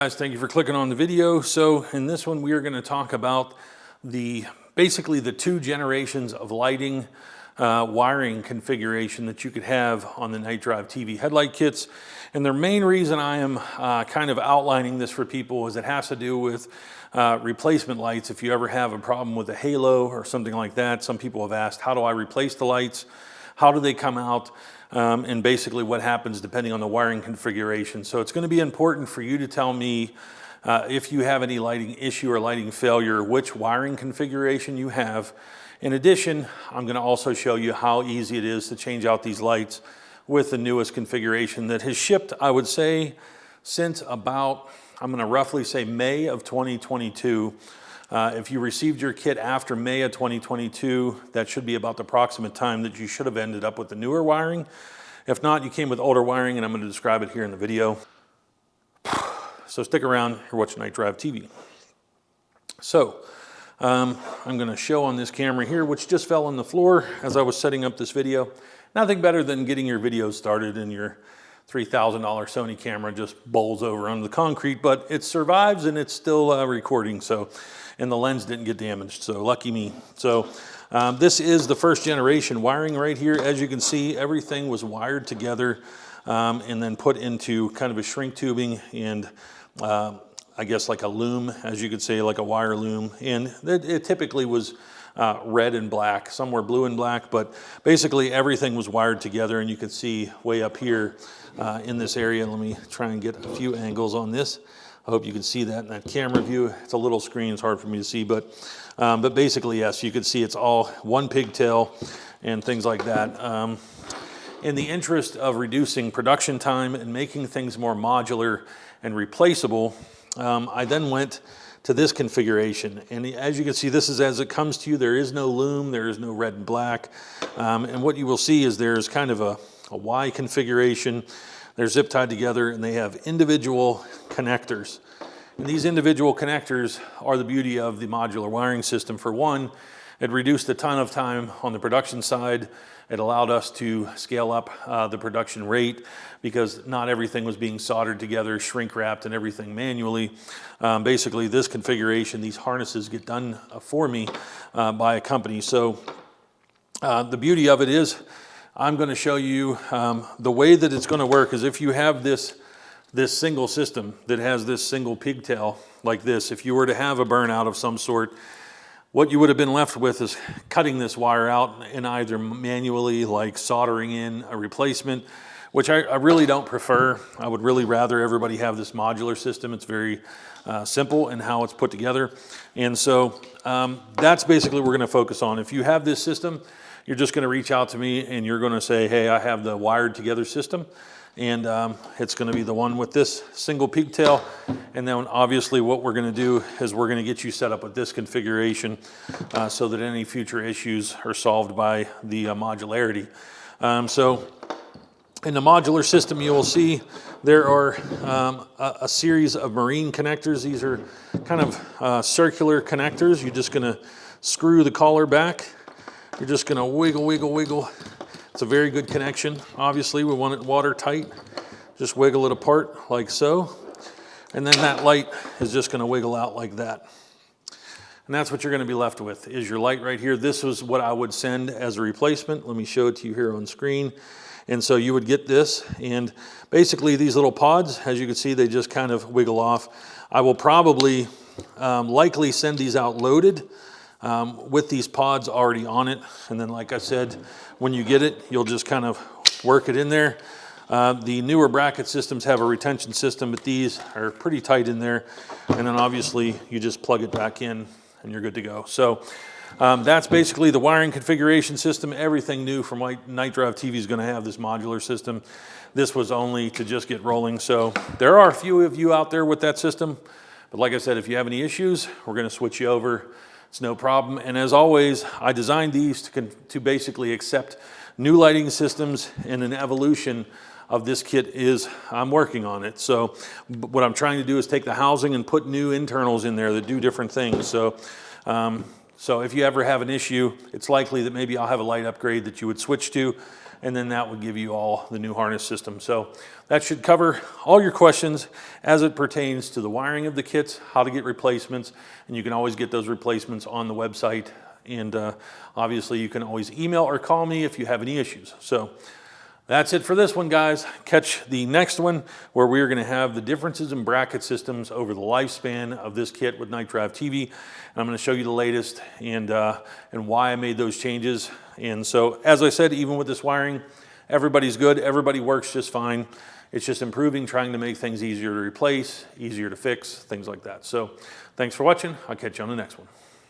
Guys, thank you for clicking on the video. So in this one, we are going to talk about basically the two generations of lighting wiring configuration that you could have on the KnightDriveTV headlight kits. And the main reason I am kind of outlining this for people is it has to do with replacement lights. If you ever have a problem with a halo or something like that, some people have asked, how do I replace the lights? How do they come out? And basically what happens depending on the wiring configuration. So it's going to be important for you to tell me if you have any lighting issue or lighting failure, which wiring configuration you have. In addition, I'm going to also show you how easy it is to change out these lights with the newest configuration that has shipped, I would say, since about, I'm going to roughly say May of 2022. If you received your kit after May of 2022, that should be about the approximate time that you should have ended up with the newer wiring. If not, you came with older wiring, and I'm going to describe it here in the video. So stick around, you're watching KnightDriveTV. So I'm going to show on this camera here, which just fell on the floor as I was setting up this video. Nothing better than getting your videos started and your $3,000 Sony camera just bowls over on the concrete, but it survives and it's still recording. And the lens didn't get damaged, so lucky me. So this is the first generation wiring right here. As you can see, everything was wired together and then put into kind of a shrink tubing and I guess like a loom, as you could say, like a wire loom. And it typically was red and black. Some were blue and black, but basically everything was wired together, and you can see way up here in this area. Let me try and get a few angles on this. I hope you can see that in that camera view. It's a little screen, it's hard for me to see, but basically, yes, you can see it's all one pigtail and things like that. In the interest of reducing production time and making things more modular and replaceable, I then went to this configuration. And as you can see, this is as it comes to you. There is no loom, there is no red and black. And what you will see is there's kind of a Y configuration. They're zip tied together and they have individual connectors. And these individual connectors are the beauty of the modular wiring system. For one, it reduced a ton of time on the production side. It allowed us to scale up the production rate because not everything was being soldered together, shrink wrapped and everything manually. Basically this configuration, these harnesses get done for me by a company. So the beauty of it is, I'm going to show you the way that it's going to work is if you have this single system that has this single pigtail like this, if you were to have a burnout of some sort, what you would have been left with is cutting this wire out and either manually like soldering in a replacement, which I really don't prefer. I would really rather everybody have this modular system. It's very simple in how it's put together. And so that's basically what we're going to focus on. If you have this system, you're just going to reach out to me and you're going to say, hey, I have the wired together system. And it's going to be the one with this single pigtail. And then obviously what we're going to do is we're going to get you set up with this configuration so that any future issues are solved by the modularity. So in the modular system, you will see there are a series of marine connectors. These are kind of circular connectors. You're just going to screw the collar back. You're just going to wiggle, wiggle, wiggle. It's a very good connection. Obviously, we want it watertight. Just wiggle it apart like so. And then that light is just going to wiggle out like that. And that's what you're going to be left with, is your light right here. This was what I would send as a replacement. Let me show it to you here on screen. And so you would get this. And basically, these little pods, as you can see, they just kind of wiggle off. I will probably likely send these out loaded. With these pods already on it. And then like I said, when you get it, you'll just kind of work it in there. The newer bracket systems have a retention system, but these are pretty tight in there. And then obviously you just plug it back in and you're good to go. So that's basically the wiring configuration system. Everything new from KnightDriveTV is going to have this modular system. This was only to just get rolling. So there are a few of you out there with that system. But like I said, if you have any issues, we're going to switch you over. It's no problem. And as always, I designed these to basically accept new lighting systems, and an evolution of this kit is I'm working on it. So what I'm trying to do is take the housing and put new internals in there that do different things. So if you ever have an issue, it's likely that maybe I'll have a light upgrade that you would switch to. and then that would give you all the new harness system. So that should cover all your questions as it pertains to the wiring of the kits, how to get replacements, and you can always get those replacements on the website. And obviously you can always email or call me if you have any issues. So that's it for this one, guys. Catch the next one where we're going to have the differences in bracket systems over the lifespan of this kit with KnightDriveTV. And I'm going to show you the latest and why I made those changes. And so, as I said, even with this wiring, everybody's good. Everybody works just fine. It's just improving, trying to make things easier to replace, easier to fix, things like that. So thanks for watching. I'll catch you on the next one.